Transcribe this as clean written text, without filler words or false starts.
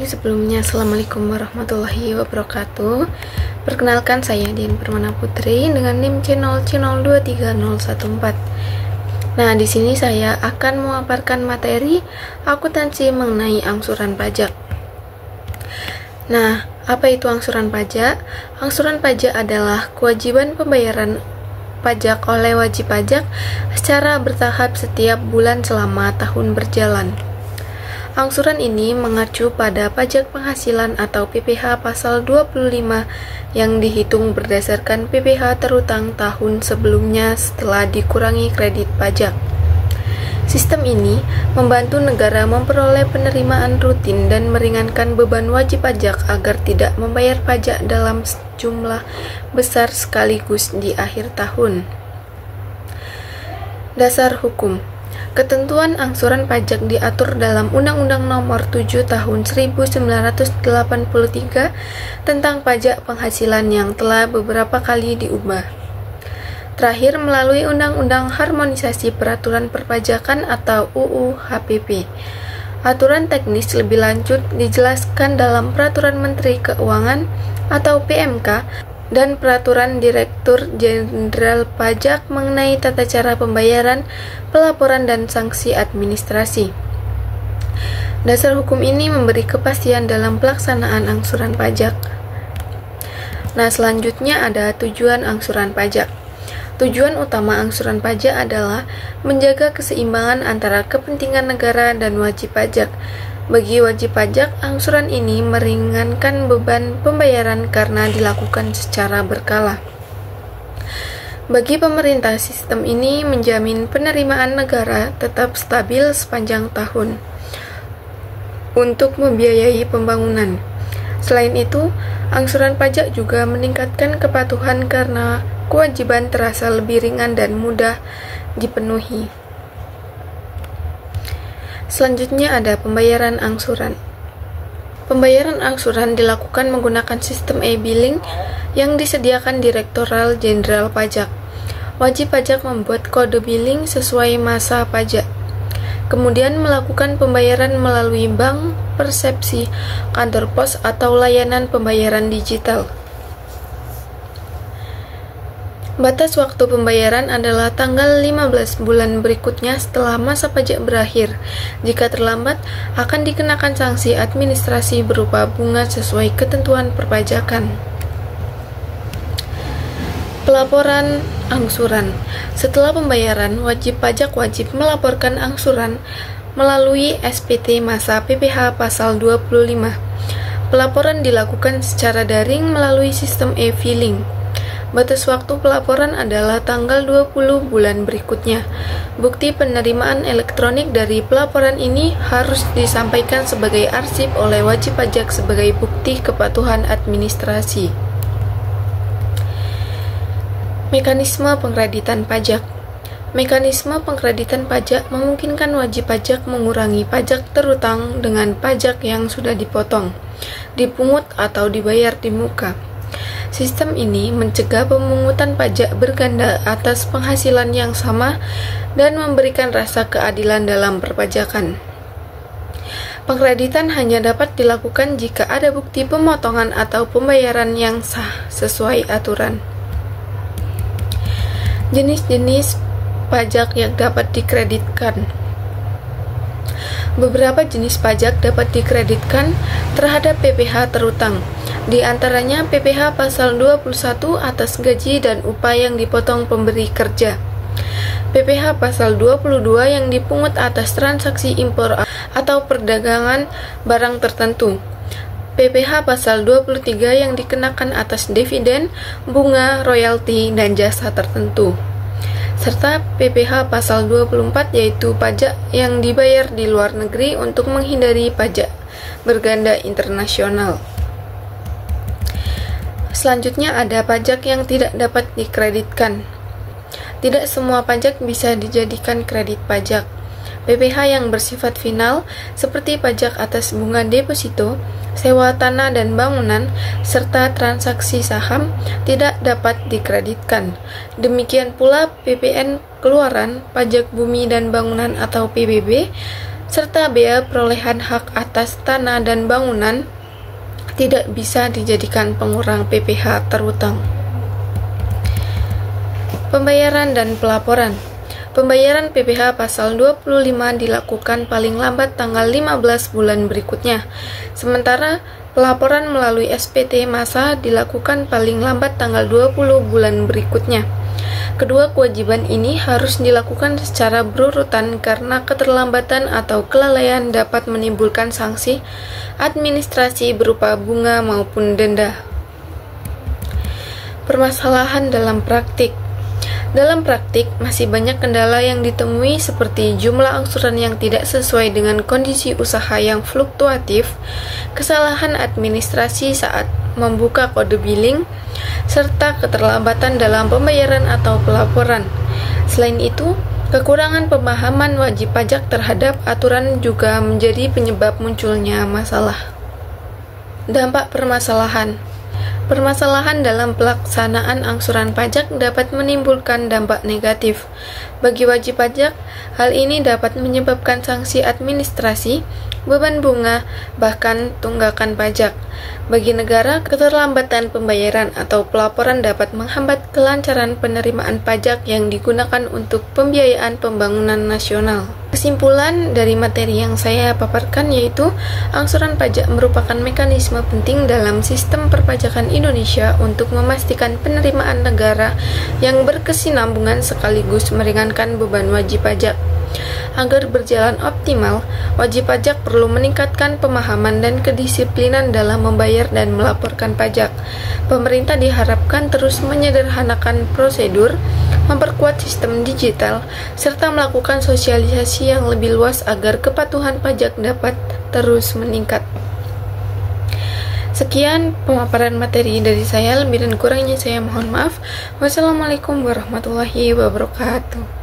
Sebelumnya, Assalamualaikum warahmatullahi wabarakatuh. Perkenalkan, saya Dian Permana Putri dengan NIM channel 23014. Nah, di sini saya akan memaparkan materi akuntansi mengenai angsuran pajak. Nah, apa itu angsuran pajak? Angsuran pajak adalah kewajiban pembayaran pajak oleh wajib pajak secara bertahap setiap bulan selama tahun berjalan. Angsuran ini mengacu pada pajak penghasilan atau PPh pasal 25 yang dihitung berdasarkan PPh terutang tahun sebelumnya setelah dikurangi kredit pajak. Sistem ini membantu negara memperoleh penerimaan rutin dan meringankan beban wajib pajak agar tidak membayar pajak dalam jumlah besar sekaligus di akhir tahun. Dasar hukum. Ketentuan angsuran pajak diatur dalam Undang-Undang Nomor 7 Tahun 1983 tentang pajak penghasilan yang telah beberapa kali diubah. Terakhir melalui Undang-Undang Harmonisasi Peraturan Perpajakan atau UU HPP. Aturan teknis lebih lanjut dijelaskan dalam Peraturan Menteri Keuangan atau PMK dan Peraturan Direktur Jenderal Pajak mengenai tata cara pembayaran, pelaporan, dan sanksi administrasi. Dasar hukum ini memberi kepastian dalam pelaksanaan angsuran pajak. Nah, selanjutnya ada tujuan angsuran pajak. Tujuan utama angsuran pajak adalah menjaga keseimbangan antara kepentingan negara dan wajib pajak. Bagi wajib pajak, angsuran ini meringankan beban pembayaran karena dilakukan secara berkala. Bagi pemerintah, sistem ini menjamin penerimaan negara tetap stabil sepanjang tahun untuk membiayai pembangunan. Selain itu, angsuran pajak juga meningkatkan kepatuhan karena kewajiban terasa lebih ringan dan mudah dipenuhi. Selanjutnya ada pembayaran angsuran. Pembayaran angsuran dilakukan menggunakan sistem e-billing yang disediakan Direktorat Jenderal Pajak. Wajib pajak membuat kode billing sesuai masa pajak. Kemudian melakukan pembayaran melalui bank, persepsi, kantor pos, atau layanan pembayaran digital. Batas waktu pembayaran adalah tanggal 15 bulan berikutnya setelah masa pajak berakhir. Jika terlambat, akan dikenakan sanksi administrasi berupa bunga sesuai ketentuan perpajakan. Pelaporan angsuran. Setelah pembayaran, wajib pajak wajib melaporkan angsuran melalui SPT masa PPh pasal 25. Pelaporan dilakukan secara daring melalui sistem e-filing. Batas waktu pelaporan adalah tanggal 20 bulan berikutnya. Bukti penerimaan elektronik dari pelaporan ini harus disampaikan sebagai arsip oleh wajib pajak sebagai bukti kepatuhan administrasi. Mekanisme pengkreditan pajak. Mekanisme pengkreditan pajak memungkinkan wajib pajak mengurangi pajak terutang dengan pajak yang sudah dipotong, dipungut, atau dibayar di muka. Sistem ini mencegah pemungutan pajak berganda atas penghasilan yang sama dan memberikan rasa keadilan dalam perpajakan. Pengkreditan hanya dapat dilakukan jika ada bukti pemotongan atau pembayaran yang sah sesuai aturan. Jenis-jenis pajak yang dapat dikreditkan. Beberapa jenis pajak dapat dikreditkan terhadap PPh terutang. Di antaranya PPh pasal 21 atas gaji dan upah yang dipotong pemberi kerja. PPh pasal 22 yang dipungut atas transaksi impor atau perdagangan barang tertentu. PPh pasal 23 yang dikenakan atas dividen, bunga, royalti, dan jasa tertentu. Serta PPh pasal 24 yaitu pajak yang dibayar di luar negeri untuk menghindari pajak berganda internasional. Selanjutnya ada pajak yang tidak dapat dikreditkan. Tidak semua pajak bisa dijadikan kredit pajak. PPh yang bersifat final seperti pajak atas bunga deposito, sewa tanah dan bangunan, serta transaksi saham tidak dapat dikreditkan. Demikian pula PPN keluaran, pajak bumi dan bangunan atau PBB, serta biaya perolehan hak atas tanah dan bangunan tidak bisa dijadikan pengurang PPh terutang. Pembayaran dan pelaporan. Pembayaran PPh pasal 25 dilakukan paling lambat tanggal 15 bulan berikutnya. Sementara pelaporan melalui SPT masa dilakukan paling lambat tanggal 20 bulan berikutnya. Kedua kewajiban ini harus dilakukan secara berurutan karena keterlambatan atau kelalaian dapat menimbulkan sanksi administrasi berupa bunga maupun denda. Permasalahan dalam praktik. Dalam praktik, masih banyak kendala yang ditemui seperti jumlah angsuran yang tidak sesuai dengan kondisi usaha yang fluktuatif, kesalahan administrasi saat membuka kode billing, serta keterlambatan dalam pembayaran atau pelaporan. Selain itu, kekurangan pemahaman wajib pajak terhadap aturan juga menjadi penyebab munculnya masalah. Dampak permasalahan. Permasalahan dalam pelaksanaan angsuran pajak dapat menimbulkan dampak negatif. Bagi wajib pajak, hal ini dapat menyebabkan sanksi administrasi, beban bunga, bahkan tunggakan pajak. Bagi negara, keterlambatan pembayaran atau pelaporan dapat menghambat kelancaran penerimaan pajak yang digunakan untuk pembiayaan pembangunan nasional. Kesimpulan dari materi yang saya paparkan yaitu angsuran pajak merupakan mekanisme penting dalam sistem perpajakan Indonesia untuk memastikan penerimaan negara yang berkesinambungan sekaligus meringankan beban wajib pajak. Agar berjalan optimal, wajib pajak perlu meningkatkan pemahaman dan kedisiplinan dalam membayar dan melaporkan pajak. Pemerintah diharapkan terus menyederhanakan prosedur, memperkuat sistem digital, serta melakukan sosialisasi yang lebih luas agar kepatuhan pajak dapat terus meningkat. Sekian pemaparan materi dari saya, lebih dan kurangnya saya mohon maaf. Wassalamualaikum warahmatullahi wabarakatuh.